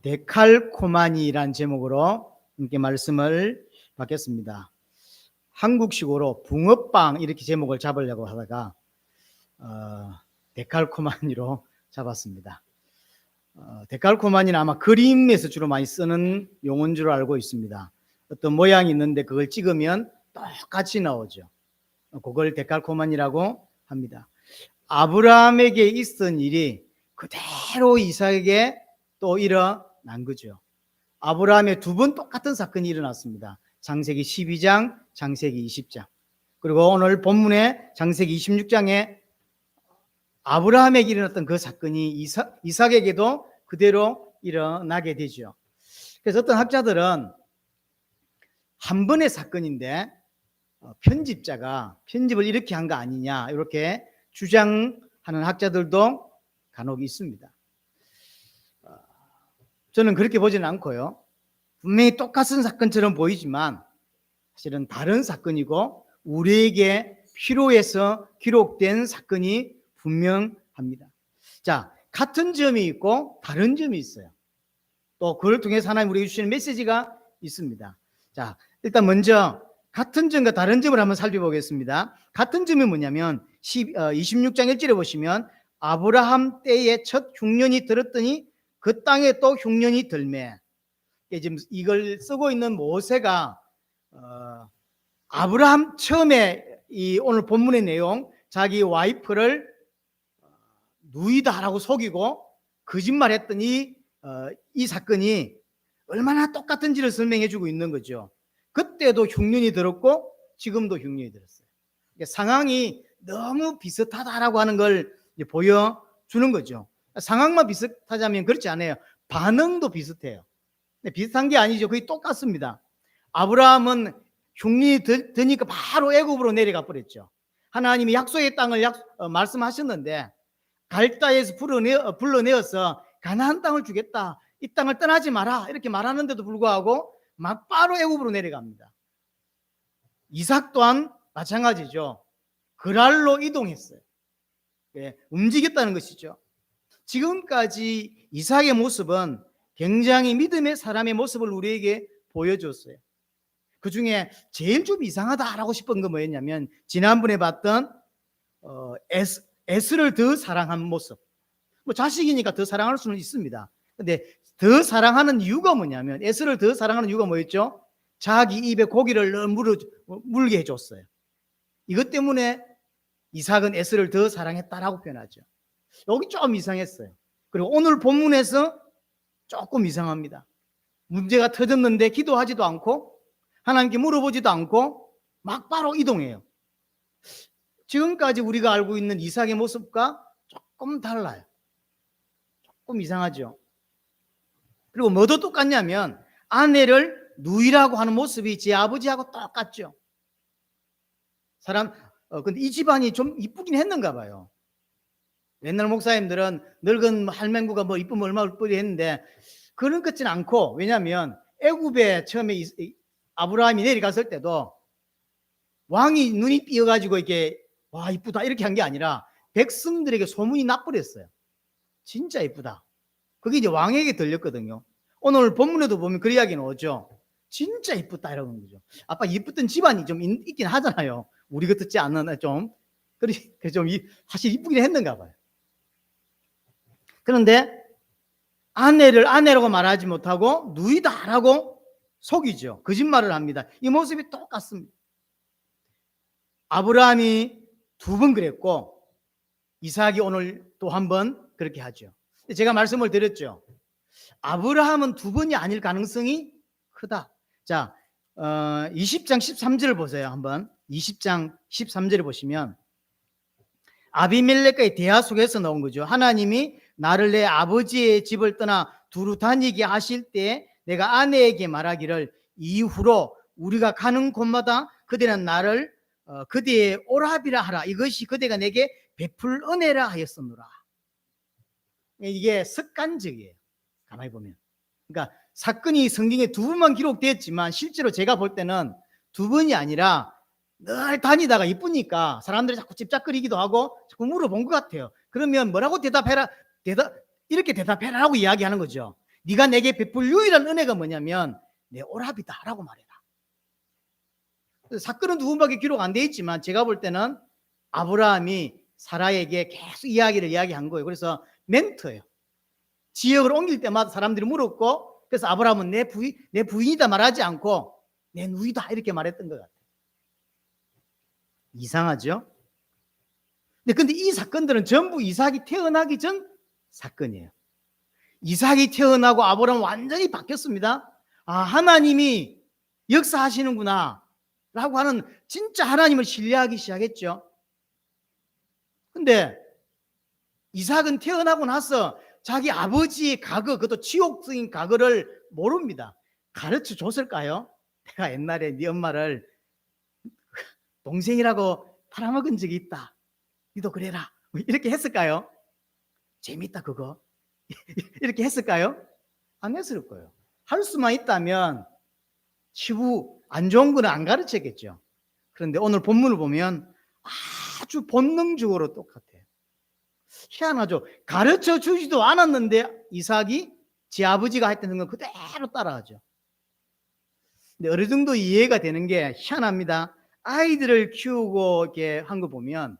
데칼코마니란 제목으로 함께 말씀을 받겠습니다. 한국식으로 붕어빵 이렇게 제목을 잡으려고 하다가 데칼코마니로 잡았습니다. 데칼코마니는 아마 그림에서 주로 많이 쓰는 용어인 줄 알고 있습니다. 어떤 모양이 있는데 그걸 찍으면 똑같이 나오죠. 그걸 데칼코마니라고 합니다. 아브라함에게 있었던 일이 그대로 이삭에게 또 일어난 거죠. 아브라함의 두 번 똑같은 사건이 일어났습니다. 창세기 12장, 창세기 20장. 그리고 오늘 본문의 창세기 26장에 아브라함에게 일어났던 그 사건이 이삭에게도 그대로 일어나게 되죠. 그래서 어떤 학자들은 한 번의 사건인데 편집자가 편집을 이렇게 한 거 아니냐 이렇게 주장하는 학자들도 간혹 있습니다. 저는 그렇게 보지는 않고요. 분명히 똑같은 사건처럼 보이지만 사실은 다른 사건이고 우리에게 필요해서 기록된 사건이 분명합니다. 자, 같은 점이 있고 다른 점이 있어요. 또 그걸 통해서 하나님 우리에게 주시는 메시지가 있습니다. 자, 일단 먼저 같은 점과 다른 점을 한번 살펴보겠습니다. 같은 점이 뭐냐면 26장 1절에 보시면 아브라함 때에 첫 흉년이 들었더니 그 땅에 또 흉년이 들매. 지금 이걸 쓰고 있는 모세가 아브라함 처음에 이 오늘 본문의 내용 자기 와이프를 누이다라고 속이고 거짓말했더니 이 사건이 얼마나 똑같은지를 설명해 주고 있는 거죠. 그때도 흉년이 들었고 지금도 흉년이 들었어요. 상황이 너무 비슷하다라고 하는 걸 보여주는 거죠. 상황만 비슷하자면 그렇지 않아요. 반응도 비슷해요. 비슷한 게 아니죠. 거의 똑같습니다. 아브라함은 흉년이 드니까 바로 애굽으로 내려가 버렸죠. 하나님이 약속의 땅을 말씀하셨는데 갈다에서 불러내어서 가나안 땅을 주겠다. 이 땅을 떠나지 마라. 이렇게 말하는데도 불구하고 막바로 애굽으로 내려갑니다. 이삭 또한 마찬가지죠. 그랄로 이동했어요. 움직였다는 것이죠. 지금까지 이삭의 모습은 굉장히 믿음의 사람의 모습을 우리에게 보여줬어요. 그 중에 제일 좀 이상하다라고 싶은 건 뭐였냐면 지난번에 봤던 에스를 더 사랑한 모습. 뭐 자식이니까 더 사랑할 수는 있습니다. 근데 더 사랑하는 이유가 뭐냐면 에스를 더 사랑하는 이유가 뭐였죠? 자기 입에 고기를 물게 해줬어요. 이것 때문에 이삭은 에스를 더 사랑했다라고 표현하죠. 여기 좀 이상했어요. 그리고 오늘 본문에서 조금 이상합니다. 문제가 터졌는데 기도하지도 않고 하나님께 물어보지도 않고 막바로 이동해요. 지금까지 우리가 알고 있는 이삭의 모습과 조금 달라요. 조금 이상하죠. 그리고 뭐도 똑같냐면 아내를 누이라고 하는 모습이 제 아버지하고 똑같죠. 근데 이 집안이 좀 이쁘긴 했는가 봐요. 옛날 목사님들은 늙은 할맹구가 뭐 이쁘면 얼마나 이쁘게 했는데 그런 것 같지는 않고, 왜냐하면 애굽에 처음에 아브라함이 내려갔을 때도 왕이 눈이 띄어가지고 이렇게 와 이쁘다 이렇게 한 게 아니라 백성들에게 소문이 나버렸어요. 진짜 이쁘다. 그게 이제 왕에게 들렸거든요. 오늘 본문에도 보면 그 이야기 나오죠. 진짜 이쁘다 이러는 거죠. 아빠 이쁘던 집안이 좀 있긴 하잖아요. 우리 같지 않는 좀 사실 이쁘긴 했는가 봐요. 그런데 아내를 아내라고 말하지 못하고 누이다라고 속이죠. 거짓말을 합니다. 이 모습이 똑같습니다. 아브라함이 두 번 그랬고 이삭이 오늘 또 한 번 그렇게 하죠. 제가 말씀을 드렸죠. 아브라함은 두 번이 아닐 가능성이 크다. 자, 20장 13절을 보세요. 한번 20장 13절을 보시면 아비멜렉과의 대화 속에서 나온 거죠. 하나님이 나를 내 아버지의 집을 떠나 두루 다니게 하실 때 내가 아내에게 말하기를 이후로 우리가 가는 곳마다 그대는 나를 그대의 오라비라 하라. 이것이 그대가 내게 베풀 은혜라 하였으므라. 이게 습관적이에요. 가만히 보면. 그러니까 사건이 성경에 두 번만 기록되었지만 실제로 제가 볼 때는 두 번이 아니라 늘 다니다가 이쁘니까 사람들이 자꾸 찝짝거리기도 하고 자꾸 물어본 것 같아요. 그러면 뭐라고 이렇게 대답해라라고 이야기하는 거죠. 네가 내게 베풀 유일한 은혜가 뭐냐면 내 오라비다라고 말해라. 사건은 누군가에게 기록 안 돼 있지만 제가 볼 때는 아브라함이 사라에게 계속 이야기를 이야기한 거예요. 그래서 멘토예요. 지역을 옮길 때마다 사람들이 물었고, 그래서 아브라함은 내 부인이다 말하지 않고 내 누이다 이렇게 말했던 것 같아요. 이상하죠? 근데 이 사건들은 전부 이삭이 태어나기 전 사건이에요. 이삭이 태어나고 아브라함은 완전히 바뀌었습니다. 아, 하나님이 역사하시는구나 라고 하는, 진짜 하나님을 신뢰하기 시작했죠. 근데 이삭은 태어나고 나서 자기 아버지의 과거, 그것도 치욕적인 과거를 모릅니다. 가르쳐 줬을까요? 내가 옛날에 네 엄마를 동생이라고 팔아먹은 적이 있다, 니도 그래라, 이렇게 했을까요? 재밌다 그거 이렇게 했을까요? 안 했을 거예요. 할 수만 있다면 치부 안 좋은 거는 안 가르쳤겠죠. 그런데 오늘 본문을 보면 아주 본능적으로 똑같아요. 희한하죠. 가르쳐 주지도 않았는데 이삭이 제 아버지가 했던 건 그대로 따라하죠. 근데 어느 정도 이해가 되는 게 희한합니다. 아이들을 키우고 이렇게 한 거 보면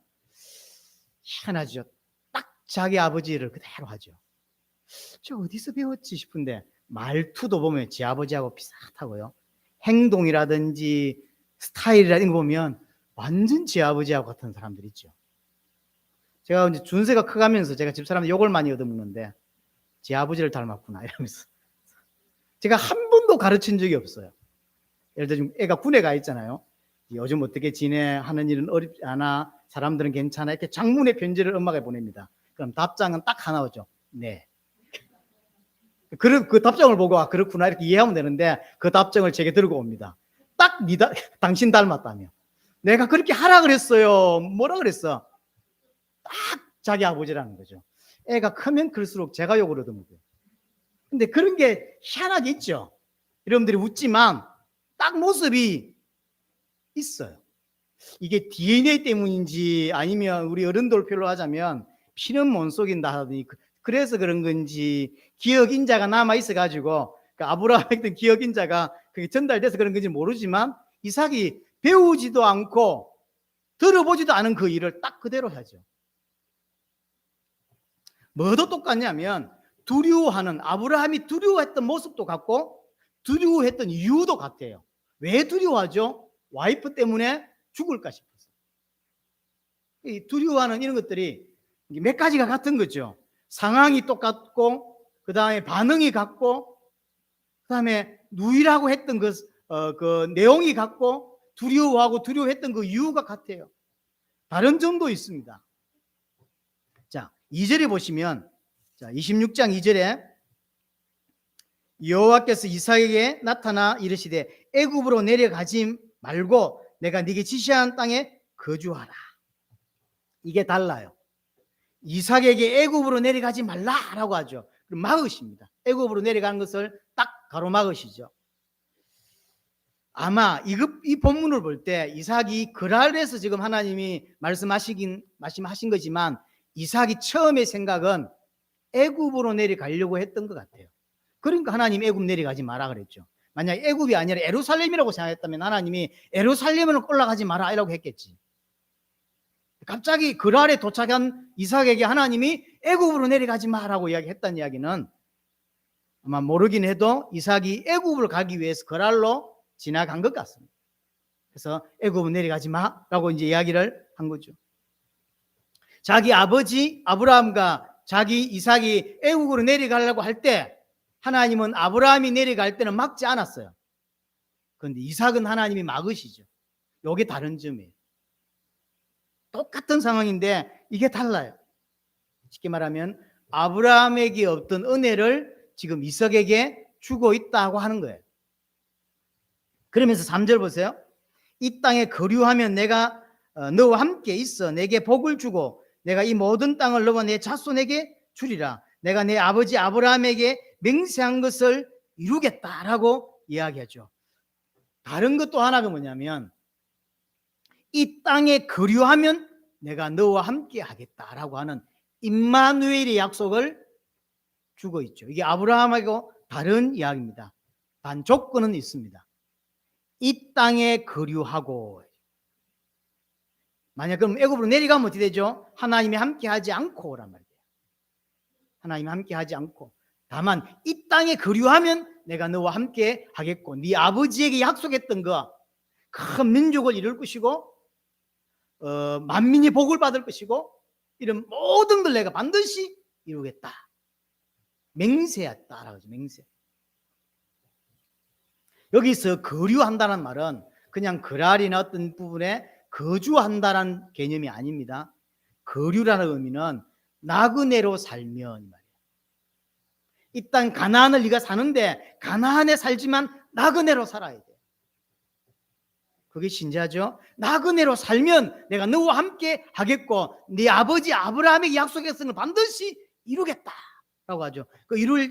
희한하죠. 딱 자기 아버지를 그대로 하죠. 저 어디서 배웠지 싶은데 말투도 보면 제 아버지하고 비슷하고요. 행동이라든지 스타일이라든지 이런 거 보면 완전 제 아버지하고 같은 사람들 있죠. 제가 이제 준세가 커가면서 제가 집사람한테 욕을 많이 얻어먹는데 제 아버지를 닮았구나 이러면서 제가 한 번도 가르친 적이 없어요. 예를 들어 지금 애가 군에 가 있잖아요. 요즘 어떻게 지내? 하는 일은 어렵지 않아? 사람들은 괜찮아? 이렇게 장문의 편지를 엄마가 보냅니다. 그럼 답장은 딱 하나 오죠. 네. 그 답장을 보고 아 그렇구나 이렇게 이해하면 되는데 그 답장을 제게 들고 옵니다. 딱 당신 닮았다며. 내가 그렇게 하라 그랬어요. 뭐라 그랬어? 딱 자기 아버지라는 거죠. 애가 크면 클수록 제가 욕을 얻어먹어요. 근데 그런 게 희한하게 있죠. 여러분들이 웃지만 딱 모습이 있어요. 이게 DNA 때문인지 아니면 우리 어른들 표로 하자면 피는 못 속인다 하더니 그래서 그런 건지 기억인자가 남아 있어 가지고 아브라함 했던 기억인자가 그게 전달돼서 그런 건지 모르지만 이삭이 배우지도 않고 들어보지도 않은 그 일을 딱 그대로 하죠. 뭐도 똑같냐면 두려워하는, 아브라함이 두려워했던 모습도 같고 두려워했던 이유도 같아요. 왜 두려워하죠? 와이프 때문에 죽을까 싶어서. 이 두려워하는 이런 것들이 몇 가지가 같은 거죠. 상황이 똑같고 그 다음에 반응이 같고 그 다음에 누이라고 했던 그 내용이 같고 두려워하고 두려워했던 그 이유가 같아요. 다른 점도 있습니다. 자, 2절에 보시면, 자, 26장 2절에 여호와께서 이삭에게 나타나 이르시되 애굽으로 내려가지 말고 내가 네게 지시한 땅에 거주하라. 이게 달라요. 이삭에게 애굽으로 내려가지 말라라고 하죠. 그럼 막으십니다. 애굽으로 내려가는 것을 딱 가로막으시죠. 아마 이 본문을 볼 때 이삭이 그랄에서 지금 하나님이 말씀하신 거지만 이삭이 처음의 생각은 애굽으로 내려가려고 했던 것 같아요. 그러니까 하나님 애굽 내려가지 마라 그랬죠. 만약에 애굽이 아니라 예루살렘이라고 생각했다면 하나님이 예루살렘으로 올라가지 마라 이라고 했겠지. 갑자기 그랄에 도착한 이삭에게 하나님이 애굽으로 내려가지 마라고 이야기했다는 이야기는 아마 모르긴 해도 이삭이 애굽을 가기 위해서 그랄로 지나간 것 같습니다. 그래서 애굽은 내려가지 마라고 이제 이야기를 한 거죠. 자기 아버지 아브라함과 자기 이삭이 애국으로 내려가려고 할 때 하나님은 아브라함이 내려갈 때는 막지 않았어요. 그런데 이삭은 하나님이 막으시죠. 이게 다른 점이에요. 똑같은 상황인데 이게 달라요. 쉽게 말하면 아브라함에게 없던 은혜를 지금 이삭에게 주고 있다고 하는 거예요. 그러면서 3절 보세요. 이 땅에 거류하면 내가 너와 함께 있어 내게 복을 주고 내가 이 모든 땅을 너와 내 자손에게 주리라. 내가 내 아버지 아브라함에게 맹세한 것을 이루겠다라고 이야기하죠. 다른 것도 하나가 뭐냐면 이 땅에 거류하면 내가 너와 함께 하겠다라고 하는 임마누엘의 약속을 주고 있죠. 이게 아브라함하고 다른 이야기입니다. 단 조건은 있습니다. 이 땅에 거류하고, 만약 그럼 애굽으로 내려가면 어떻게 되죠? 하나님이 함께하지 않고란 말이에요. 하나님이 함께하지 않고, 다만 이 땅에 거류하면 내가 너와 함께 하겠고, 네 아버지에게 약속했던 거, 큰 민족을 이룰 것이고, 만민이 복을 받을 것이고, 이런 모든 걸 내가 반드시 이루겠다. 맹세했다라고 하죠. 맹세. 여기서 거류한다는 말은 그냥 그랄이나 어떤 부분에 거주한다는 개념이 아닙니다. 거류라는 의미는 나그네로 살면 말이에요. 이 땅 가나안을 네가 사는데 가나안에 살지만 나그네로 살아야 돼. 그게 신자죠. 나그네로 살면 내가 너와 함께 하겠고 네 아버지 아브라함에게 약속했던 걸 반드시 이루겠다라고 하죠. 그 이룰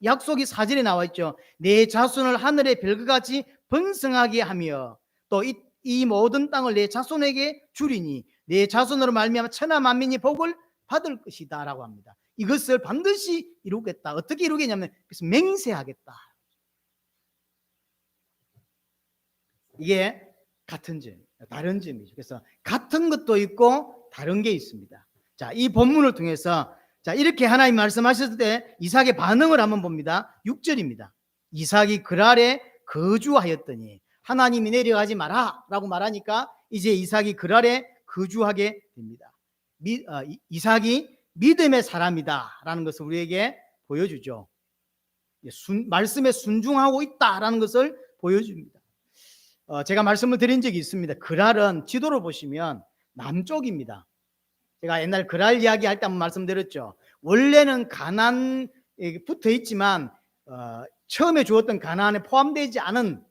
약속이 사절에 나와 있죠. 내 자손을 하늘의 별것같이 번성하게 하며 또 이 모든 땅을 내 자손에게 주리니 내 자손으로 말미암아 천하 만민이 복을 받을 것이다 라고 합니다. 이것을 반드시 이루겠다. 어떻게 이루겠냐면 그래서 맹세하겠다. 이게 같은 점, 다른 점이죠. 그래서 같은 것도 있고 다른 게 있습니다. 자, 이 본문을 통해서 자, 이렇게 하나님 말씀하셨을 때 이삭의 반응을 한번 봅니다. 6절입니다. 이삭이 그랄에 거주하였더니 하나님이 내려가지 마라 라고 말하니까 이제 이삭이 그랄에 거주하게 됩니다. 이삭이 믿음의 사람이다 라는 것을 우리에게 보여주죠. 말씀에 순종하고 있다라는 것을 보여줍니다. 제가 말씀을 드린 적이 있습니다. 그랄은 지도로 보시면 남쪽입니다. 제가 옛날 그랄 이야기 할 때 한번 말씀드렸죠. 원래는 가나안에 붙어 있지만 처음에 주었던 가나안에 포함되지 않은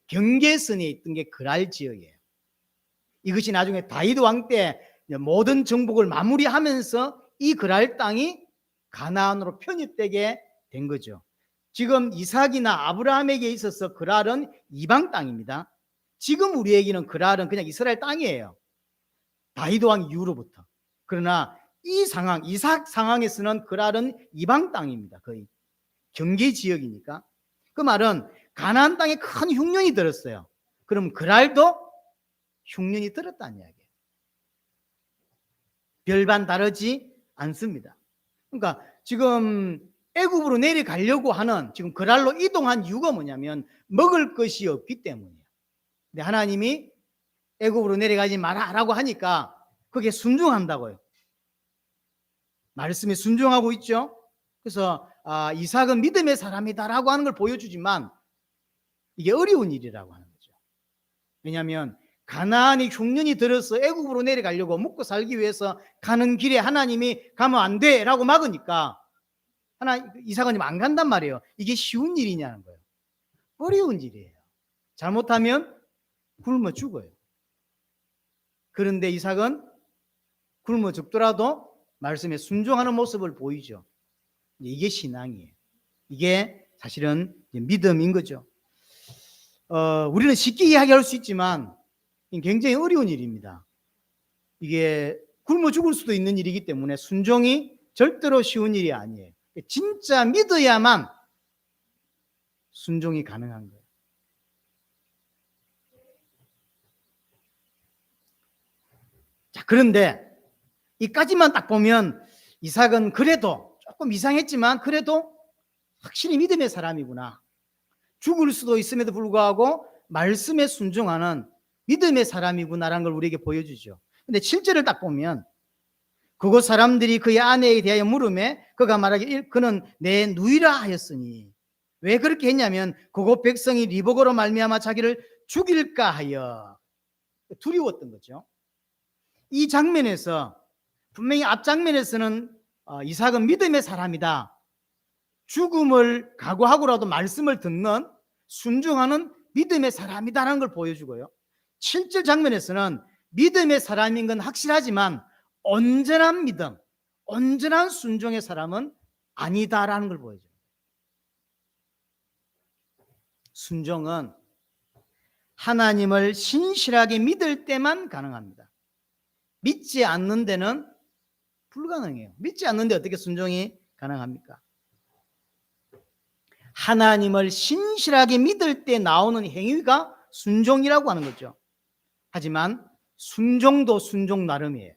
경계선에 있던 게 그랄 지역이에요. 이것이 나중에 다윗 왕 때 모든 정복을 마무리하면서 이 그랄 땅이 가나안으로 편입되게 된 거죠. 지금 이삭이나 아브라함에게 있어서 그랄은 이방 땅입니다. 지금 우리에게는 그랄은 그냥 이스라엘 땅이에요. 다윗 왕 이후로부터. 그러나 이 상황, 이삭 상황에서는 그랄은 이방 땅입니다. 거의 경계 지역이니까. 그 말은 가나안 땅에 큰 흉년이 들었어요. 그럼 그랄도 흉년이 들었다는 이야기예요. 별반 다르지 않습니다. 그러니까 지금 애굽으로 내려가려고 하는 지금 그랄로 이동한 이유가 뭐냐면 먹을 것이 없기 때문이에요. 근데 하나님이 애굽으로 내려가지 마라라고 하니까 그게 순종한다고요. 말씀에 순종하고 있죠. 그래서 이삭은 믿음의 사람이다라고 하는 걸 보여주지만 이게 어려운 일이라고 하는 거죠. 왜냐하면 가나안이 흉년이 들어서 애굽으로 내려가려고 먹고 살기 위해서 가는 길에 하나님이 가면 안 돼라고 막으니까 이삭은 안 간단 말이에요. 이게 쉬운 일이냐는 거예요. 어려운 일이에요. 잘못하면 굶어 죽어요. 그런데 이삭은 굶어 죽더라도 말씀에 순종하는 모습을 보이죠. 이게 신앙이에요. 이게 사실은 믿음인 거죠. 우리는 쉽게 이야기할 수 있지만 굉장히 어려운 일입니다. 이게 굶어 죽을 수도 있는 일이기 때문에 순종이 절대로 쉬운 일이 아니에요. 진짜 믿어야만 순종이 가능한 거예요. 자, 그런데 이까지만 딱 보면 이삭은 그래도 조금 이상했지만 그래도 확실히 믿음의 사람이구나. 죽을 수도 있음에도 불구하고 말씀에 순종하는 믿음의 사람이구나라는 걸 우리에게 보여주죠. 근데 7절을 딱 보면 그곳 사람들이 그의 아내에 대하여 물음에 그가 말하기를 그는 내 누이라 하였으니 왜 그렇게 했냐면 그곳 백성이 리복으로 말미암아 자기를 죽일까 하여 두려웠던 거죠. 이 장면에서 분명히 앞 장면에서는 이삭은 믿음의 사람이다. 죽음을 각오하고라도 말씀을 듣는 순종하는 믿음의 사람이다라는 걸 보여주고요. 7절 장면에서는 믿음의 사람인 건 확실하지만 온전한 믿음, 온전한 순종의 사람은 아니다라는 걸 보여줘요. 순종은 하나님을 신실하게 믿을 때만 가능합니다. 믿지 않는 데는 불가능해요. 믿지 않는데 어떻게 순종이 가능합니까? 하나님을 신실하게 믿을 때 나오는 행위가 순종이라고 하는 거죠. 하지만 순종도 순종 나름이에요.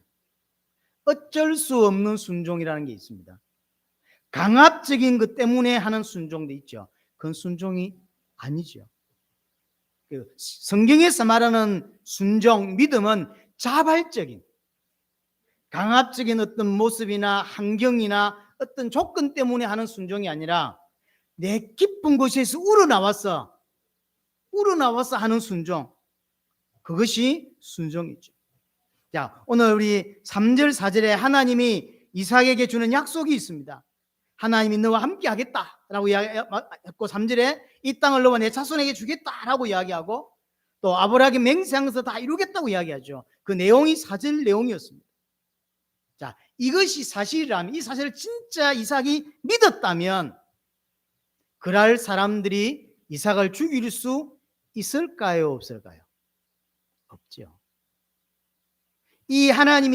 어쩔 수 없는 순종이라는 게 있습니다. 강압적인 것 때문에 하는 순종도 있죠. 그건 순종이 아니죠. 성경에서 말하는 순종, 믿음은 자발적인, 강압적인 어떤 모습이나 환경이나 어떤 조건 때문에 하는 순종이 아니라 내 깊은 곳에서 우러나와서 하는 순종, 그것이 순종이죠. 자, 오늘 우리 3절 4절에 하나님이 이삭에게 주는 약속이 있습니다. 하나님이 너와 함께 하겠다라고 이야기했고, 3절에 이 땅을 너와 내 자손에게 주겠다라고 이야기하고, 또 아브라함에게 맹세한 것을 다 이루겠다고 이야기하죠. 그 내용이 4절 내용이었습니다. 자, 이것이 사실이라면, 이 사실을 진짜 이삭이 믿었다면 그럴 사람들이 이삭을 죽일 수 있을까요, 없을까요? 없죠. 이 하나님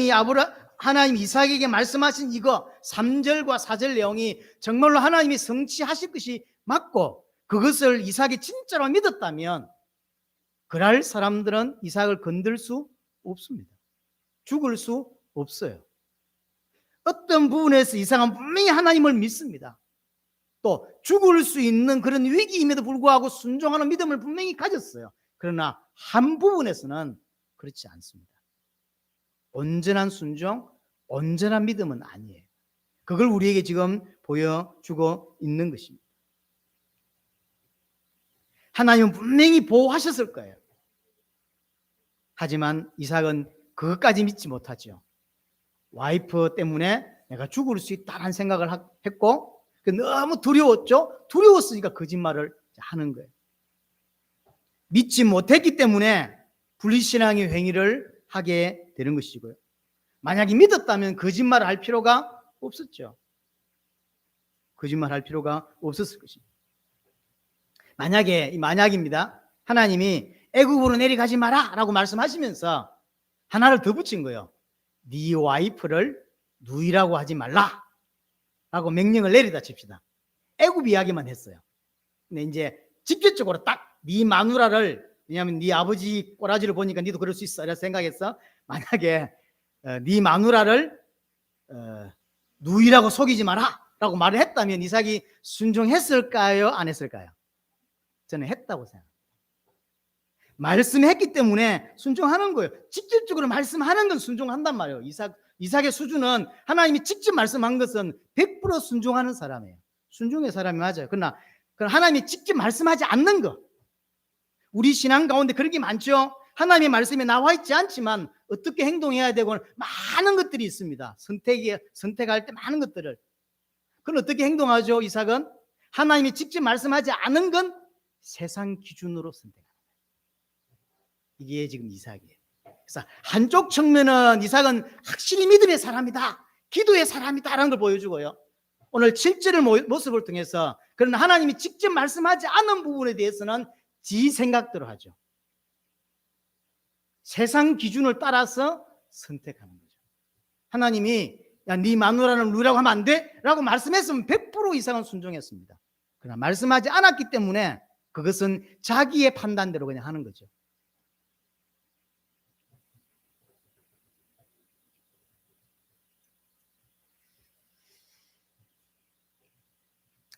이삭에게 말씀하신 이거 3절과 4절 내용이 정말로 하나님이 성취하실 것이 맞고 그것을 이삭이 진짜로 믿었다면 그럴 사람들은 이삭을 건들 수 없습니다. 죽을 수 없어요. 어떤 부분에서 이삭은 분명히 하나님을 믿습니다. 또 죽을 수 있는 그런 위기임에도 불구하고 순종하는 믿음을 분명히 가졌어요. 그러나 한 부분에서는 그렇지 않습니다. 온전한 순종, 온전한 믿음은 아니에요. 그걸 우리에게 지금 보여주고 있는 것입니다. 하나님은 분명히 보호하셨을 거예요. 하지만 이삭은 그것까지 믿지 못하죠. 와이프 때문에 내가 죽을 수 있다는 생각을 했고 너무 두려웠죠. 두려웠으니까 거짓말을 하는 거예요. 믿지 못했기 때문에 불신앙의 행위를 하게 되는 것이고요. 만약에 믿었다면 거짓말을 할 필요가 없었죠. 거짓말할 필요가 없었을 것입니다. 만약입니다. 하나님이 애굽으로 내려가지 마라 라고 말씀하시면서 하나를 더 붙인 거예요. 네 와이프를 누이라고 하지 말라 라고 명령을 내리다 칩시다. 애굽 이야기만 했어요. 근데 이제 직접적으로 딱 네 마누라를, 왜냐하면 네 아버지 꼬라지를 보니까 네도 그럴 수 있어 이렇게 생각해서 만약에 네 마누라를 누이라고 속이지 마라 라고 말을 했다면 이삭이 순종했을까요? 안 했을까요? 저는 했다고 생각합니다. 말씀했기 때문에 순종하는 거예요. 직접적으로 말씀하는 건 순종한단 말이에요. 이삭의 수준은 하나님이 직접 말씀한 것은 100% 순종하는 사람이에요. 순종의 사람이 맞아요. 그러나 하나님이 직접 말씀하지 않는 것, 우리 신앙 가운데 그런 게 많죠. 하나님의 말씀에 나와 있지 않지만 어떻게 행동해야 되고 많은 것들이 있습니다. 선택할 때 많은 것들을. 그럼 어떻게 행동하죠? 이삭은 하나님이 직접 말씀하지 않은 건 세상 기준으로 선택합니다. 이게 지금 이삭이에요. 그래서 한쪽 측면은 이삭은 확실히 믿음의 사람이다, 기도의 사람이다라는 걸 보여주고요. 오늘 7절의 모습을 통해서 그러나 하나님이 직접 말씀하지 않은 부분에 대해서는 지 생각대로 하죠. 세상 기준을 따라서 선택하는 거죠. 하나님이 야, 네 마누라는 누이라고 하면 안 돼? 라고 말씀했으면 100% 이상은 순종했습니다. 그러나 말씀하지 않았기 때문에 그것은 자기의 판단대로 그냥 하는 거죠.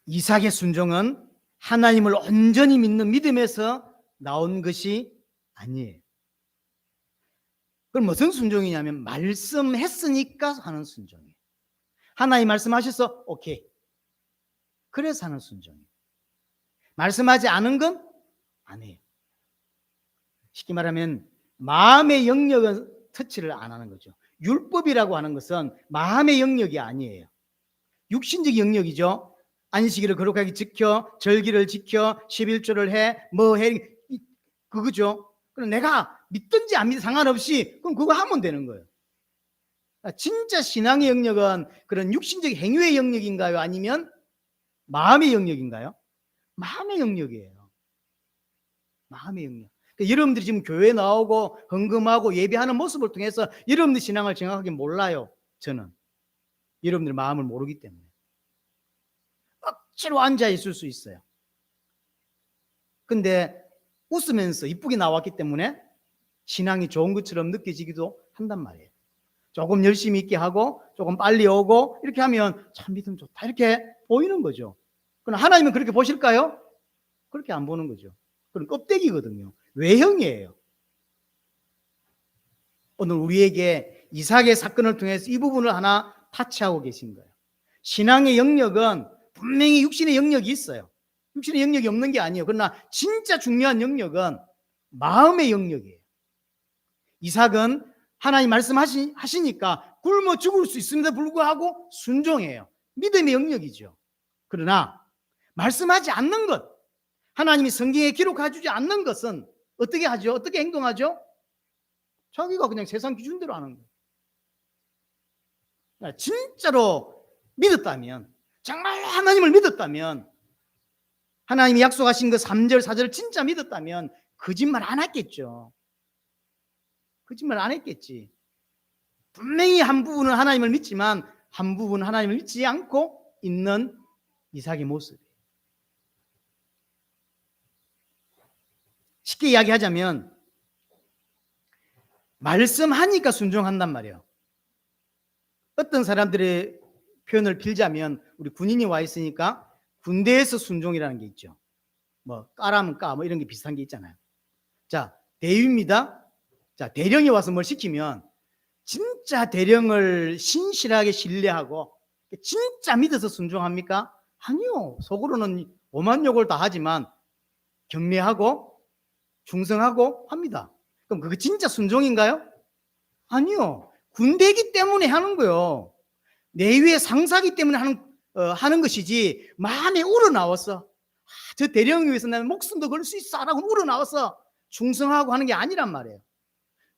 이삭의 순종은 하나님을 온전히 믿는 믿음에서 나온 것이 아니에요. 그럼 무슨 순종이냐면 말씀했으니까 하는 순종이에요. 하나님 말씀하셔서 오케이, 그래서 하는 순종이에요. 말씀하지 않은 건 아니에요. 쉽게 말하면 마음의 영역은 터치를 안 하는 거죠. 율법이라고 하는 것은 마음의 영역이 아니에요. 육신적 영역이죠. 안식일을 거룩하게 지켜, 절기를 지켜, 11조를 해, 그거죠. 그럼 내가 믿든지 안 믿든 상관없이 그럼 그거 하면 되는 거예요. 진짜 신앙의 영역은 그런 육신적 행위의 영역인가요? 아니면 마음의 영역인가요? 마음의 영역이에요. 마음의 영역. 그러니까 여러분들이 지금 교회에 나오고 헌금하고 예배하는 모습을 통해서 여러분들 신앙을 정확하게 몰라요. 저는 여러분들 마음을 모르기 때문에 억지로 앉아 있을 수 있어요. 근데 웃으면서 이쁘게 나왔기 때문에 신앙이 좋은 것처럼 느껴지기도 한단 말이에요. 조금 열심히 있게 하고 조금 빨리 오고 이렇게 하면 참 믿음 좋다 이렇게 보이는 거죠. 그러나 하나님은 그렇게 보실까요? 그렇게 안 보는 거죠. 그건 껍데기거든요. 외형이에요. 오늘 우리에게 이삭의 사건을 통해서 이 부분을 하나 타치하고 계신 거예요. 신앙의 영역은 분명히 육신의 영역이 있어요. 육신의 영역이 없는 게 아니에요. 그러나 진짜 중요한 영역은 마음의 영역이에요. 이삭은 하나님 말씀하시니까 굶어 죽을 수 있음에도 불구하고 순종해요. 믿음의 영역이죠. 그러나 말씀하지 않는 것, 하나님이 성경에 기록해주지 않는 것은 어떻게 하죠? 어떻게 행동하죠? 자기가 그냥 세상 기준대로 하는 거예요. 진짜로 믿었다면, 정말 하나님을 믿었다면, 하나님이 약속하신 그 3절, 4절을 진짜 믿었다면 거짓말 안 했겠죠. 거짓말 안 했겠지. 분명히 한 부분은 하나님을 믿지만 한 부분은 하나님을 믿지 않고 있는 이삭의 모습이에요. 쉽게 이야기하자면 말씀하니까 순종한단 말이에요. 어떤 사람들의 표현을 빌자면 우리 군인이 와 있으니까 군대에서 순종이라는 게 있죠. 뭐 까라면 까 뭐 이런 게 비슷한 게 있잖아요. 자, 대위입니다. 자, 대령이 와서 뭘 시키면 진짜 대령을 신실하게 신뢰하고 진짜 믿어서 순종합니까? 아니요. 속으로는 오만 욕을 다 하지만 경례하고 충성하고 합니다. 그럼 그게 진짜 순종인가요? 아니요. 군대이기 때문에 하는 거요. 내 위에 상사기 때문에 하는 것이지 마음에 우러나와서 저 대령을 위해서 나는 목숨도 걸 수 있어 라고 우러나와서 충성하고 하는 게 아니란 말이에요.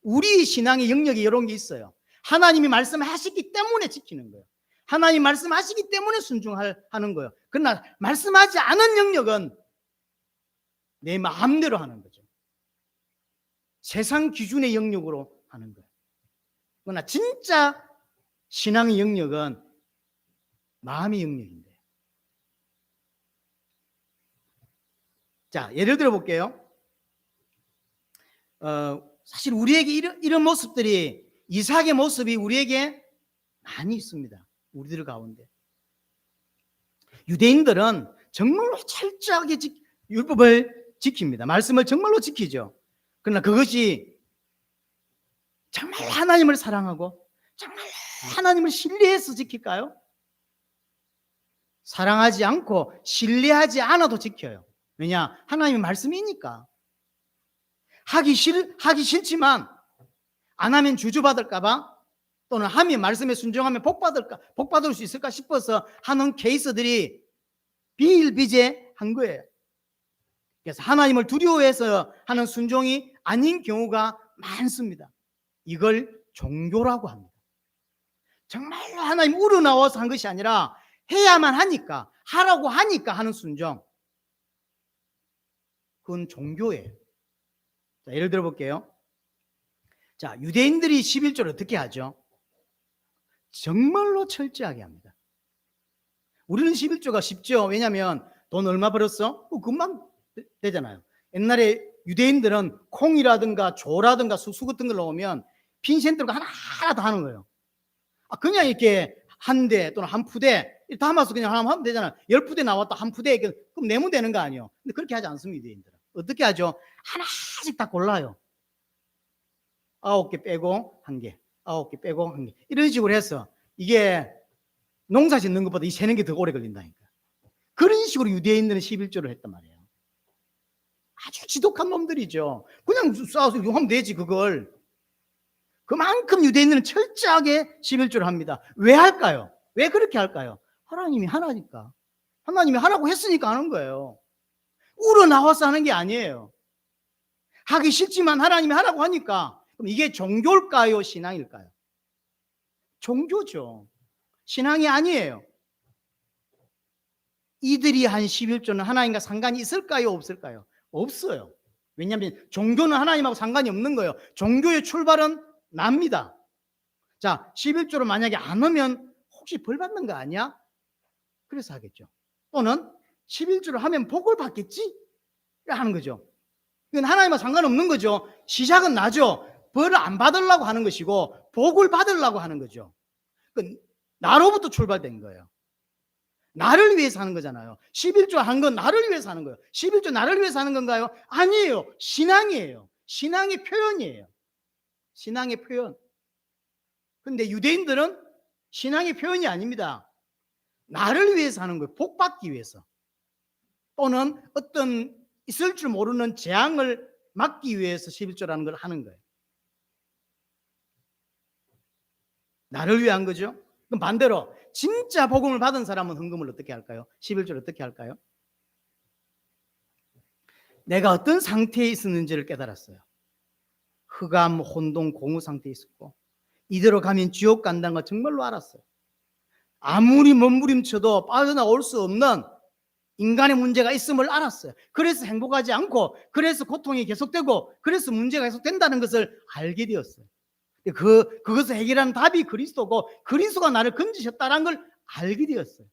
우리 신앙의 영역에 이런 게 있어요. 하나님이 말씀하시기 때문에 지키는 거예요. 하나님 말씀하시기 때문에 순종하는 거예요. 그러나 말씀하지 않은 영역은 내 마음대로 하는 거죠. 세상 기준의 영역으로 하는 거예요. 그러나 진짜 신앙의 영역은 마음의 영역인데. 자, 예를 들어 볼게요. 사실 우리에게 이런 모습들이 이삭의 모습이 우리에게 많이 있습니다. 우리들 가운데. 유대인들은 정말로 철저하게 율법을 지킵니다. 말씀을 정말로 지키죠. 그러나 그것이 정말 하나님을 사랑하고 정말 하나님을 신뢰해서 지킬까요? 사랑하지 않고 신뢰하지 않아도 지켜요. 왜냐? 하나님의 말씀이니까. 하기 싫지만 안 하면 주저받을까봐 또는 하면 말씀에 순종하면 복 받을 수 있을까 싶어서 하는 케이스들이 비일비재한 거예요. 그래서 하나님을 두려워해서 하는 순종이 아닌 경우가 많습니다. 이걸 종교라고 합니다. 정말로 하나님 우러나와서 한 것이 아니라 해야만 하니까, 하라고 하니까 하는 순종. 그건 종교예요. 자, 예를 들어 볼게요. 자, 유대인들이 11조를 어떻게 하죠? 정말로 철저하게 합니다. 우리는 11조가 쉽죠. 왜냐하면 돈 얼마 벌었어? 금방 되잖아요. 옛날에 유대인들은 콩이라든가 조라든가 수수 같은 걸 넣으면 핀센트가 하나 더 하는 거예요. 그냥 이렇게 한 대 또는 한 푸대 담아서 그냥 하나 하면 되잖아요. 10푸대 나왔다 한 푸대 그럼 내면 되는 거 아니에요. 근데 그렇게 하지 않습니다. 유대인들은 어떻게 하죠? 하나씩 다 골라요. 9개 빼고 1개, 9개 빼고 1개 이런 식으로 해서 이게 농사 짓는 것보다 이 세는 게 더 오래 걸린다니까. 그런 식으로 유대인들은 11조를 했단 말이에요. 아주 지독한 놈들이죠. 그냥 싸워서 하면 되지 그걸. 그만큼 유대인들은 철저하게 11조를 합니다. 왜 할까요? 왜 그렇게 할까요? 하나님이 하나니까. 하나님이 하라고 했으니까 하는 거예요. 우러나와서 하는 게 아니에요. 하기 싫지만 하나님이 하라고 하니까. 그럼 이게 종교일까요? 신앙일까요? 종교죠. 신앙이 아니에요. 이들이 한 11조는 하나님과 상관이 있을까요? 없을까요? 없어요. 왜냐하면 종교는 하나님하고 상관이 없는 거예요. 종교의 출발은 납니다. 자, 11조를 만약에 안 하면 혹시 벌 받는 거 아니야? 그래서 하겠죠. 또는 11조를 하면 복을 받겠지? 하는 거죠. 이건 하나님과 상관없는 거죠. 시작은 나죠. 벌을 안 받으려고 하는 것이고 복을 받으려고 하는 거죠. 나로부터 출발된 거예요. 나를 위해서 하는 거잖아요. 11조 한 건 나를 위해서 하는 거예요. 11조 나를 위해서 하는 건가요? 아니에요. 신앙이에요. 신앙의 표현이에요. 신앙의 표현. 근데 유대인들은 신앙의 표현이 아닙니다. 나를 위해서 하는 거예요. 복 받기 위해서. 또는 어떤 있을 줄 모르는 재앙을 막기 위해서 11조라는 걸 하는 거예요. 나를 위한 거죠. 그럼 반대로 진짜 복음을 받은 사람은 헌금을 어떻게 할까요? 11조를 어떻게 할까요? 내가 어떤 상태에 있었는지를 깨달았어요. 흑암, 혼돈, 공허 상태에 있었고 이대로 가면 지옥 간다는 걸 정말로 알았어요. 아무리 몸부림쳐도 빠져나올 수 없는 인간의 문제가 있음을 알았어요. 그래서 행복하지 않고 그래서 고통이 계속되고 그래서 문제가 계속된다는 것을 알게 되었어요. 그것을 해결하는 답이 그리스도고 그리스도가 나를 건지셨다는 걸 알게 되었어요.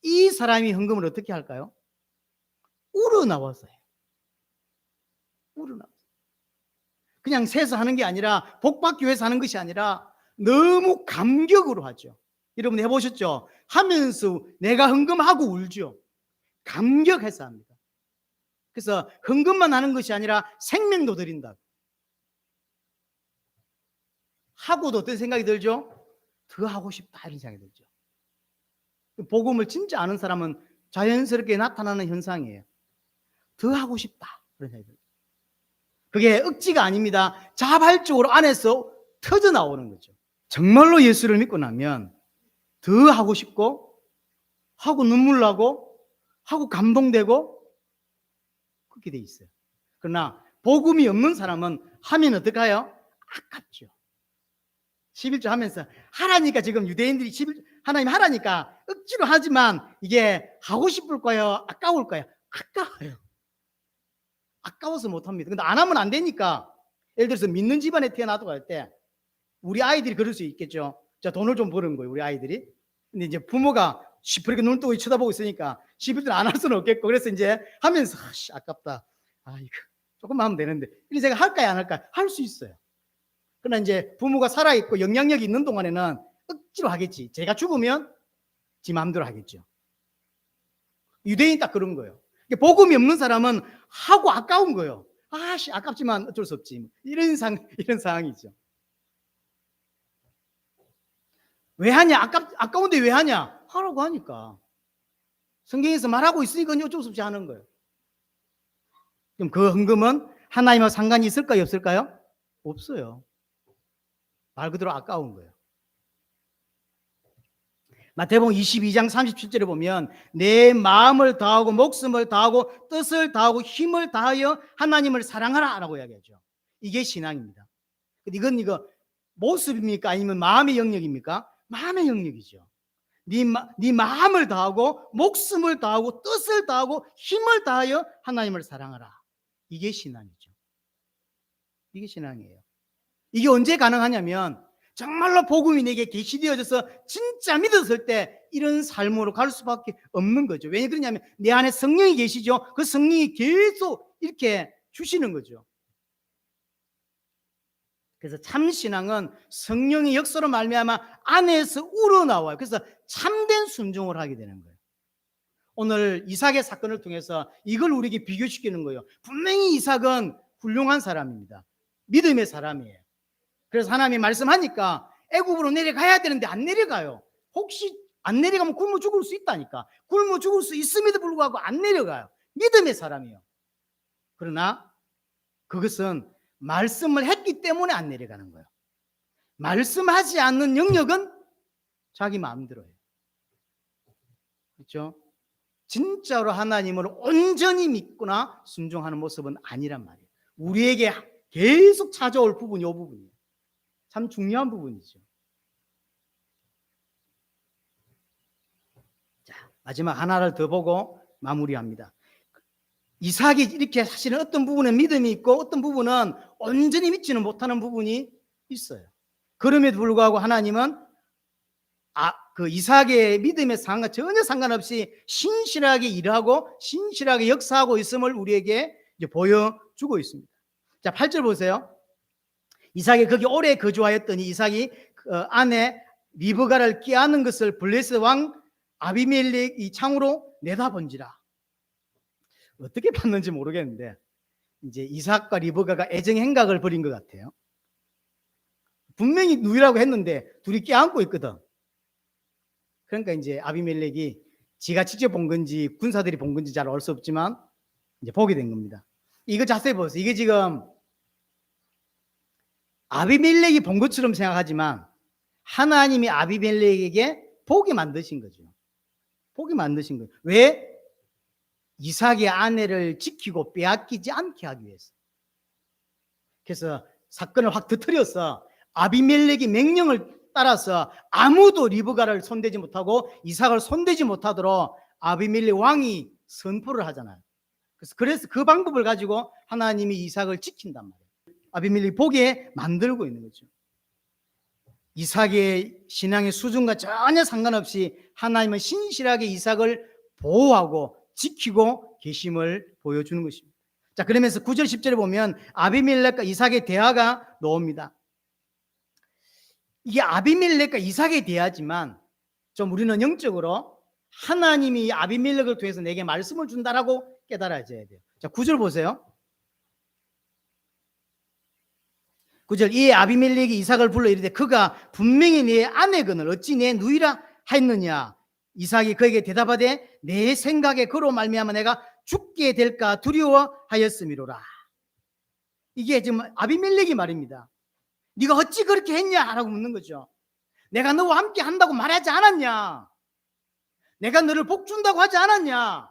이 사람이 헌금을 어떻게 할까요? 우러나와서 해요. 우러나와서. 그냥 세서 하는 게 아니라 복 받기 위해서 하는 것이 아니라 너무 감격으로 하죠. 여러분 해보셨죠? 하면서 내가 헌금하고 울죠. 감격해서 합니다. 그래서 헌금만 하는 것이 아니라 생명도 드린다. 하고도 어떤 생각이 들죠? 더 하고 싶다 이런 생각이 들죠. 복음을 진짜 아는 사람은 자연스럽게 나타나는 현상이에요. 더 하고 싶다 그런 생각이 들죠. 그게 억지가 아닙니다. 자발적으로 안에서 터져 나오는 거죠. 정말로 예수를 믿고 나면 더 하고 싶고 하고 눈물 나고 하고 감동되고 그렇게 돼 있어요. 그러나 복음이 없는 사람은 하면 어떡해요? 아깝죠. 11조 하면서 하라니까 지금 유대인들이 하나님 하라니까 억지로 하지만 이게 하고 싶을 거예요? 아까울 거예요? 아까워요. 아까워서 못합니다. 근데 안 하면 안 되니까 예를 들어서 믿는 집안에 태어나도 갈 때 우리 아이들이 그럴 수 있겠죠. 자, 돈을 좀 버는 거예요. 우리 아이들이. 근데 이제 부모가 시퍼렇게 눈 뜨고 쳐다보고 있으니까 11조 안 할 수는 없겠고 그래서 이제 하면서 아깝다. 이거 조금만 하면 되는데 이런 생각 할까요? 안 할까요? 할 수 있어요. 그러나 이제 부모가 살아있고 영향력이 있는 동안에는 억지로 하겠지. 제가 죽으면 지 마음대로 하겠죠. 유대인 딱 그런 거예요. 복음이 없는 사람은 하고 아까운 거예요. 아깝지만 어쩔 수 없지. 이런 상황이죠. 왜 하냐? 아까운데 왜 하냐? 하라고 하니까. 성경에서 말하고 있으니까 어쩔 수 없이 하는 거예요. 그럼 그 헌금은 하나님과 상관이 있을까요? 없을까요? 없어요. 말 그대로 아까운 거예요. 마태복음 22장 37절에 보면 내 마음을 다하고 목숨을 다하고 뜻을 다하고 힘을 다하여 하나님을 사랑하라 라고 이야기하죠. 이게 신앙입니다. 이거 모습입니까? 아니면 마음의 영역입니까? 마음의 영역이죠. 네 마음을 다하고 목숨을 다하고 뜻을 다하고 힘을 다하여 하나님을 사랑하라. 이게 신앙이죠. 이게 신앙이에요. 이게 언제 가능하냐면 정말로 복음이 내게 계시되어져서 진짜 믿었을 때 이런 삶으로 갈 수밖에 없는 거죠. 왜 그러냐면 내 안에 성령이 계시죠. 그 성령이 계속 이렇게 주시는 거죠. 그래서 참 신앙은 성령의 역사로 말미암아 안에서 우러나와요. 그래서 참된 순종을 하게 되는 거예요. 오늘 이삭의 사건을 통해서 이걸 우리에게 비교시키는 거예요. 분명히 이삭은 훌륭한 사람입니다. 믿음의 사람이에요. 그래서 하나님이 말씀하니까 애굽으로 내려가야 되는데 안 내려가요. 혹시 안 내려가면 굶어 죽을 수 있다니까. 굶어 죽을 수 있음에도 불구하고 안 내려가요. 믿음의 사람이에요. 그러나 그것은 말씀을 했기 때문에 안 내려가는 거예요. 말씀하지 않는 영역은 자기 마음대로 해요. 그렇죠? 진짜로 하나님을 온전히 믿거나 순종하는 모습은 아니란 말이에요. 우리에게 계속 찾아올 부분이 이 부분이에요. 참 중요한 부분이죠. 자, 마지막 하나를 더 보고 마무리합니다. 이삭이 이렇게 사실은 어떤 부분은 믿음이 있고 어떤 부분은 온전히 믿지는 못하는 부분이 있어요. 그럼에도 불구하고 하나님은 그 이삭의 믿음의 상과 전혀 상관없이 신실하게 일하고 신실하게 역사하고 있음을 우리에게 이제 보여주고 있습니다. 자, 8절 보세요. 이삭이 거기 오래 거주하였더니 이삭이 아내 리브가를 꾀하는 것을 블레셋 왕 아비멜렉이 창으로 내다본지라. 어떻게 봤는지 모르겠는데 이제 이삭과 리브가가 애정 행각을 벌인 것 같아요. 분명히 누이라고 했는데 둘이 껴안고 있거든. 그러니까 이제 아비멜렉이 지가 직접 본 건지 군사들이 본 건지 잘 알 수 없지만 이제 보게 된 겁니다. 이거 자세히 보세요. 이게 지금 아비멜렉이 본 것처럼 생각하지만 하나님이 아비멜렉에게 보게 만드신 거죠. 보게 만드신 거예요. 왜? 이삭의 아내를 지키고 빼앗기지 않게 하기 위해서. 그래서 사건을 확 터뜨려서 아비멜렉이 명령을 따라서 아무도 리브가를 손대지 못하고 이삭을 손대지 못하도록 아비멜렉 왕이 선포를 하잖아요. 그래서 그 방법을 가지고 하나님이 이삭을 지킨단 말이에요. 아비멜렉이 보게 만들고 있는 거죠. 이삭의 신앙의 수준과 전혀 상관없이 하나님은 신실하게 이삭을 보호하고 지키고 계심을 보여주는 것입니다. 자, 그러면서 9절 10절에 보면 아비멜렉과 이삭의 대화가 나옵니다. 이게 아비멜렉과 이삭의 대화지만 좀 우리는 영적으로 하나님이 아비멜렉을 통해서 내게 말씀을 준다라고 깨달아져야 돼요. 자, 9절 보세요. 9절 이에 아비멜렉이 이삭을 불러 이르되 그가 분명히 네 아내건을 어찌 내 누이라 하였느냐. 이삭이 그에게 대답하되 내 생각에 그로 말미암아 내가 죽게 될까 두려워하였음이로라. 이게 지금 아비멜렉이 말입니다. 네가 어찌 그렇게 했냐라고 묻는 거죠. 내가 너와 함께 한다고 말하지 않았냐? 내가 너를 복 준다고 하지 않았냐?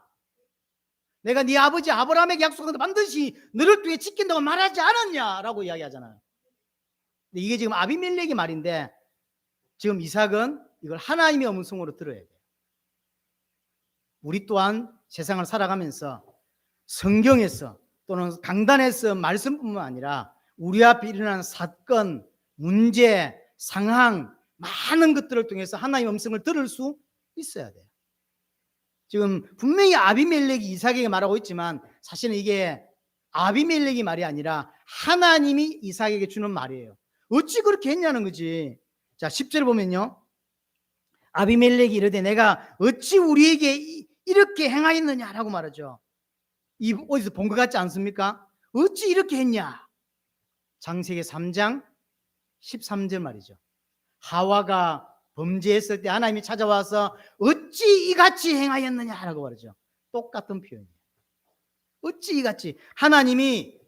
내가 네 아버지 아브라함에게 약속한 데 반드시 너를 통해 지킨다고 말하지 않았냐라고 이야기하잖아요. 근데 이게 지금 아비멜렉의 말인데 지금 이삭은 이걸 하나님의 음성으로 들어야 돼요. 우리 또한 세상을 살아가면서 성경에서 또는 강단에서 말씀뿐만 아니라 우리 앞에 일어나는 사건, 문제, 상황 많은 것들을 통해서 하나님의 음성을 들을 수 있어야 돼요. 지금 분명히 아비멜렉이 이삭에게 말하고 있지만 사실은 이게 아비멜렉이 말이 아니라 하나님이 이삭에게 주는 말이에요. 어찌 그렇게 했냐는 거지. 자, 10절을 보면요. 아비멜렉이 이르되 내가 어찌 우리에게 이렇게 행하였느냐라고 말하죠. 이 어디서 본 것 같지 않습니까? 어찌 이렇게 했냐? 창세기 3장 13절 말이죠. 하와가 범죄했을 때 하나님이 찾아와서 어찌 이같이 행하였느냐라고 말하죠. 똑같은 표현이에요. 어찌 이같이. 하나님이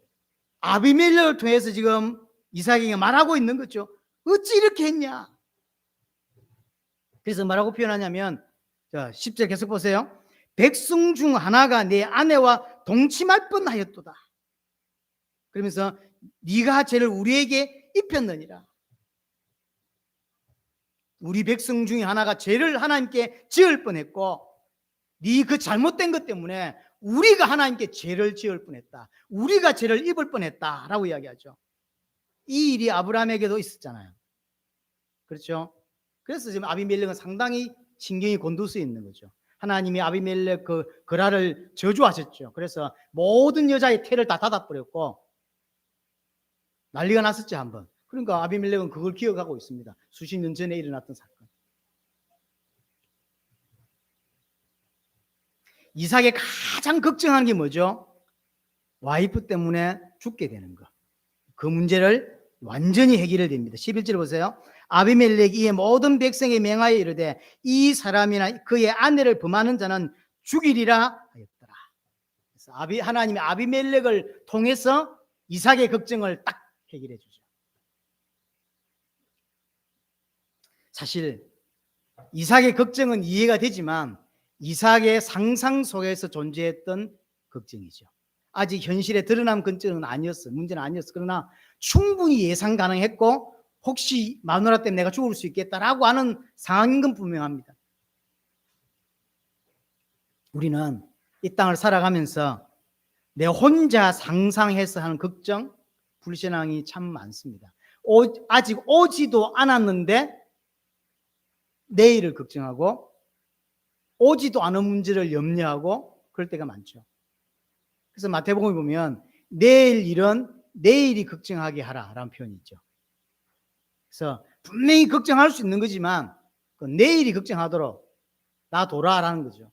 아비멜렉을 통해서 지금 이삭에게 말하고 있는 거죠. 어찌 이렇게 했냐. 그래서 뭐라고 표현하냐면 자, 10절 계속 보세요. 백성 중 하나가 내 아내와 동침할 뻔하였도다. 그러면서 네가 죄를 우리에게 입혔느니라. 우리 백성 중에 하나가 죄를 하나님께 지을 뻔했고 네 그 잘못된 것 때문에 우리가 하나님께 죄를 지을 뻔했다. 우리가 죄를 입을 뻔했다라고 이야기하죠. 이 일이 아브라함에게도 있었잖아요. 그렇죠? 그래서 지금 아비멜렉은 상당히 신경이 곤두서 있는 거죠. 하나님이 아비멜렉 그 거라를 저주하셨죠. 그래서 모든 여자의 태를 다 닫아버렸고 난리가 났었지 한번. 그러니까 아비멜렉은 그걸 기억하고 있습니다. 수십 년 전에 일어났던 사건. 이삭이 가장 걱정하는 게 뭐죠? 와이프 때문에 죽게 되는 거. 그 문제를 완전히 해결해야 됩니다. 11절 보세요. 아비멜렉이 이에 모든 백성에 맹하여 이르되 이 사람이나 그의 아내를 범하는 자는 죽이리라 하였더라. 그래서 하나님이 아비멜렉을 통해서 이삭의 걱정을 딱 해결해 주죠. 사실 이삭의 걱정은 이해가 되지만 이삭의 상상 속에서 존재했던 걱정이죠. 아직 현실에 드러난 걱정은 아니었어. 문제는 아니었어. 그러나 충분히 예상 가능했고 혹시 마누라 때문에 내가 죽을 수 있겠다라고 하는 상황인 건 분명합니다. 우리는 이 땅을 살아가면서 내 혼자 상상해서 하는 걱정, 불신앙이 참 많습니다. 아직 오지도 않았는데 내일을 걱정하고 오지도 않은 문제를 염려하고 그럴 때가 많죠. 그래서 마태복음에 보면 내일 일은 내일이 걱정하게 하라라는 표현이 있죠. 그래서 분명히 걱정할 수 있는 거지만 그 내일이 걱정하도록 놔둬라라는 거죠.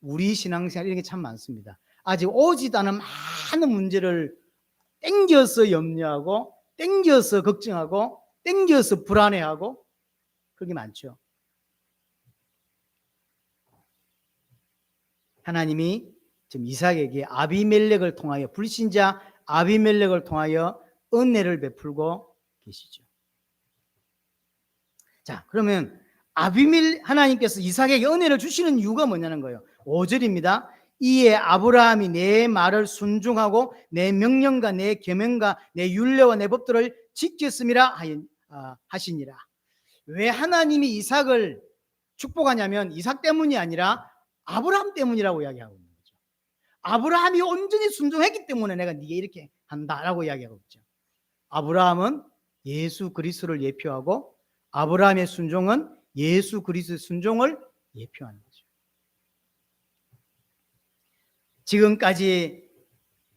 우리 신앙생활 이런 게 참 많습니다. 아직 오지도 않은 많은 문제를 땡겨서 염려하고 땡겨서 걱정하고 땡겨서 불안해하고 그게 많죠. 하나님이 지금 이삭에게 아비멜렉을 통하여 불신자 아비멜렉을 통하여 은혜를 베풀고 계시죠. 자, 그러면 하나님께서 이삭에게 은혜를 주시는 이유가 뭐냐는 거예요. 5절입니다. 이에 아브라함이 내 말을 순종하고 내 명령과 내 계명과 내 율례와 내 법도를 지켰음이라 하시니라. 왜 하나님이 이삭을 축복하냐면 이삭 때문이 아니라 아브라함 때문이라고 이야기하고 있는 거죠. 아브라함이 온전히 순종했기 때문에 내가 네게 이렇게 한다라고 이야기하고 있죠. 아브라함은 예수 그리스도를 예표하고 아브라함의 순종은 예수 그리스도의 순종을 예표하는 거죠. 지금까지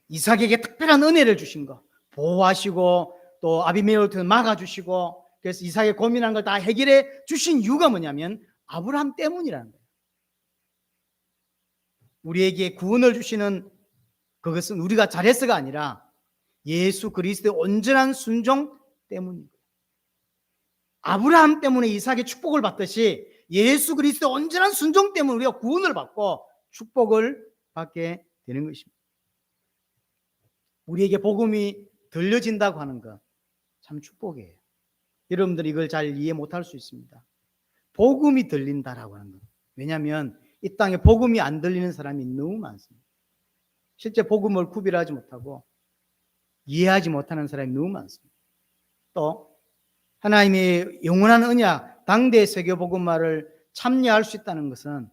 이삭에게 특별한 은혜를 주신 거, 보호하시고 또 아비멜렉을 막아주시고 그래서 이삭의 고민한 걸 다 해결해 주신 이유가 뭐냐면 아브라함 때문이라는 거예요. 우리에게 구원을 주시는 그것은 우리가 잘해서가 아니라 예수 그리스도의 온전한 순종 때문입니다. 아브라함 때문에 이삭의 축복을 받듯이 예수 그리스도의 온전한 순종 때문에 우리가 구원을 받고 축복을 받게 되는 것입니다. 우리에게 복음이 들려진다고 하는 것 참 축복이에요. 여러분들이 이걸 잘 이해 못할 수 있습니다. 복음이 들린다라고 하는 것. 왜냐하면 이 땅에 복음이 안 들리는 사람이 너무 많습니다. 실제 복음을 구별하지 못하고 이해하지 못하는 사람이 너무 많습니다. 또 하나님의 영원한 언약, 당대 세계 복음화를 참여할 수 있다는 것은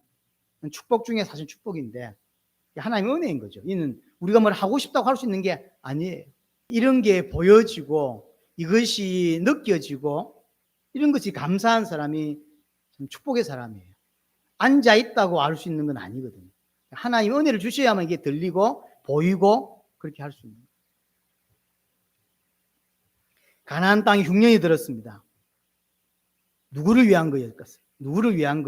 축복 중에 사실 축복인데 하나님의 은혜인 거죠. 이는 우리가 뭘 하고 싶다고 할 수 있는 게 아니에요. 이런 게 보여지고 이것이 느껴지고 이런 것이 감사한 사람이 참 축복의 사람이에요. 앉아 있다고 알 수 있는 건 아니거든요. 하나님 은혜를 주셔야만 이게 들리고 보이고 그렇게 할 수 있는 거예요. 가나안 땅에 흉년이 들었습니다. 누구를 위한 거였을까요? 누구를 위한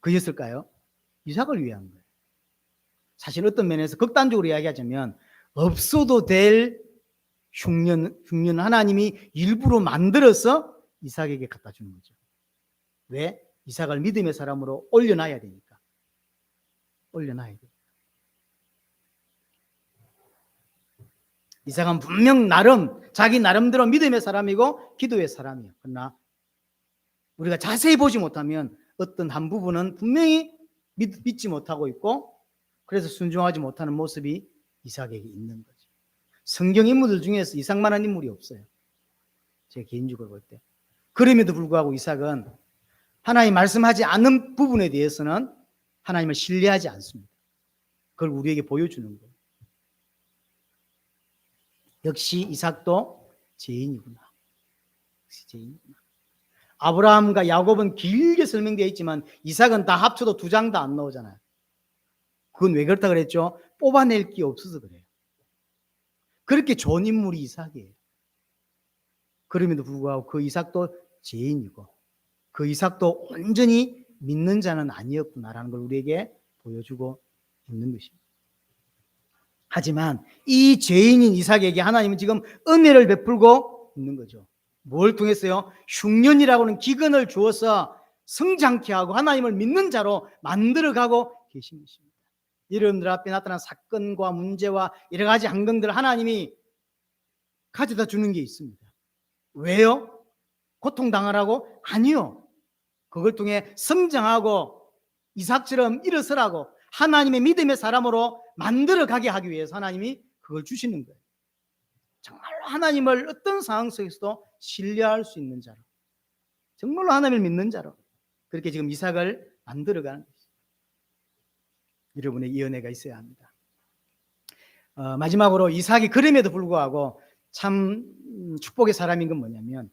거였을까요? 이삭을 위한 거예요. 사실 어떤 면에서 극단적으로 이야기하자면 없어도 될 흉년 하나님이 일부러 만들어서 이삭에게 갖다 주는 거죠. 왜? 이삭을 믿음의 사람으로 올려놔야 되니까. 올려놔야 돼요. 이삭은 분명 자기 나름대로 믿음의 사람이고 기도의 사람이에요. 그러나 우리가 자세히 보지 못하면 어떤 한 부분은 분명히 믿지 못하고 있고 그래서 순종하지 못하는 모습이 이삭에게 있는 거죠. 성경 인물들 중에서 이삭만한 인물이 없어요. 제 개인적으로 볼 때. 그럼에도 불구하고 이삭은 하나님 말씀하지 않는 부분에 대해서는 하나님을 신뢰하지 않습니다. 그걸 우리에게 보여주는 거예요. 역시 이삭도 죄인이구나. 역시 죄인이구나. 아브라함과 야곱은 길게 설명되어 있지만 이삭은 다 합쳐도 2장 다 안 나오잖아요. 그건 왜 그렇다 그랬죠? 뽑아낼 게 없어서 그래요. 그렇게 좋은 인물이 이삭이에요. 그럼에도 불구하고 그 이삭도 죄인이고 그 이삭도 온전히 믿는 자는 아니었구나라는 걸 우리에게 보여주고 있는 것입니다. 하지만 이 죄인인 이삭에게 하나님은 지금 은혜를 베풀고 있는 거죠. 뭘 통해서요? 흉년이라고 하는 기근을 주어서 성장케 하고 하나님을 믿는 자로 만들어가고 계신 것입니다. 여러분들 앞에 나타난 사건과 문제와 여러 가지 환경들을 하나님이 가져다 주는 게 있습니다. 왜요? 고통당하라고? 아니요. 그걸 통해 성장하고 이삭처럼 일어서라고 하나님의 믿음의 사람으로 만들어가게 하기 위해서 하나님이 그걸 주시는 거예요. 정말로 하나님을 어떤 상황 속에서도 신뢰할 수 있는 자로, 정말로 하나님을 믿는 자로 그렇게 지금 이삭을 만들어가는 거예요. 여러분의 이 은혜가 있어야 합니다. 마지막으로 이삭이 그럼에도 불구하고 참 축복의 사람인 건 뭐냐면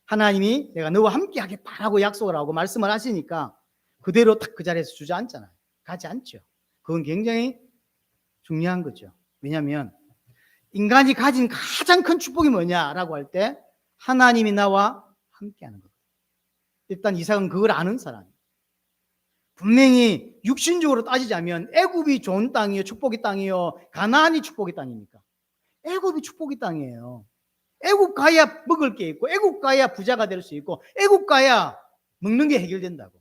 하나님이 내가 너와 함께 하겠다라고 약속을 하고 말씀을 하시니까 그대로 딱 그 자리에서 주저앉잖아요. 가지 않죠. 그건 굉장히 중요한 거죠. 왜냐하면 인간이 가진 가장 큰 축복이 뭐냐라고 할 때 하나님이 나와 함께하는 거거든요. 일단 이삭은 그걸 아는 사람이에요. 분명히 육신적으로 따지자면 애굽이 좋은 땅이요, 축복의 땅이요, 가나안이 축복의 땅입니까? 애굽이 축복의 땅이에요. 애굽 가야 먹을 게 있고, 애굽 가야 부자가 될 수 있고, 애굽 가야 먹는 게 해결된다고.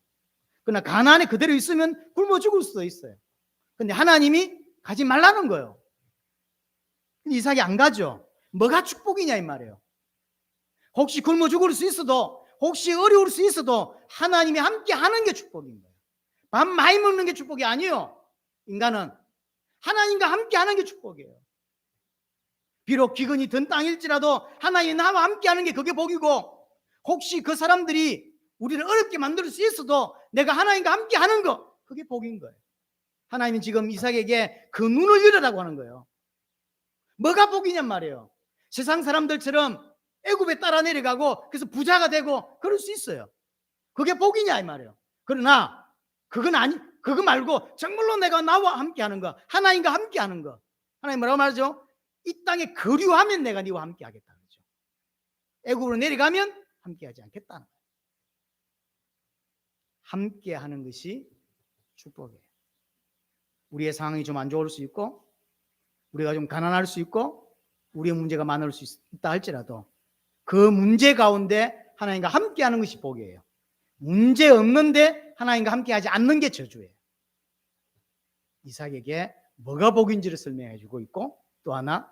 그러나 가나안에 그대로 있으면 굶어 죽을 수도 있어요. 근데 하나님이 가지 말라는 거예요. 근데 이삭이 안 가죠. 뭐가 축복이냐 이 말이에요. 혹시 굶어 죽을 수 있어도, 혹시 어려울 수 있어도 하나님이 함께 하는 게 축복인 거예요. 밥 많이 먹는 게 축복이 아니에요. 인간은 하나님과 함께 하는 게 축복이에요. 비록 기근이 든 땅일지라도 하나님이 나와 함께 하는 게 그게 복이고, 혹시 그 사람들이 우리를 어렵게 만들 수 있어도 내가 하나님과 함께 하는 거, 그게 복인 거예요. 하나님은 지금 이삭에게 그 눈을 열으라고 하는 거예요. 뭐가 복이냔 말이에요. 세상 사람들처럼 애굽에 따라 내려가고 그래서 부자가 되고 그럴 수 있어요. 그게 복이냐 이 말이에요. 그러나 그거 말고 정말로 내가 나와 함께 하는 거, 하나님과 함께 하는 거. 하나님 뭐라고 말하죠? 이 땅에 거류하면 내가 네와 함께 하겠다 그러죠. 애굽으로 내려가면 함께 하지 않겠다는 거예요. 함께 하는 것이 축복이에요. 우리의 상황이 좀 안 좋을 수 있고, 우리가 좀 가난할 수 있고, 우리의 문제가 많을 수 있다 할지라도 그 문제 가운데 하나님과 함께 하는 것이 복이에요. 문제 없는데 하나님과 함께 하지 않는 게 저주예요. 이삭에게 뭐가 복인지를 설명해 주고 있고, 또 하나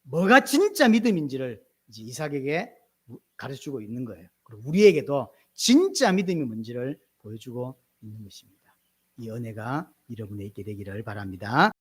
뭐가 진짜 믿음인지를 이제 이삭에게 가르쳐주고 있는 거예요. 그리고 우리에게도 진짜 믿음이 뭔지를 보여주고 있는 것입니다. 이 은혜가 여러분에 있게 되기를 바랍니다.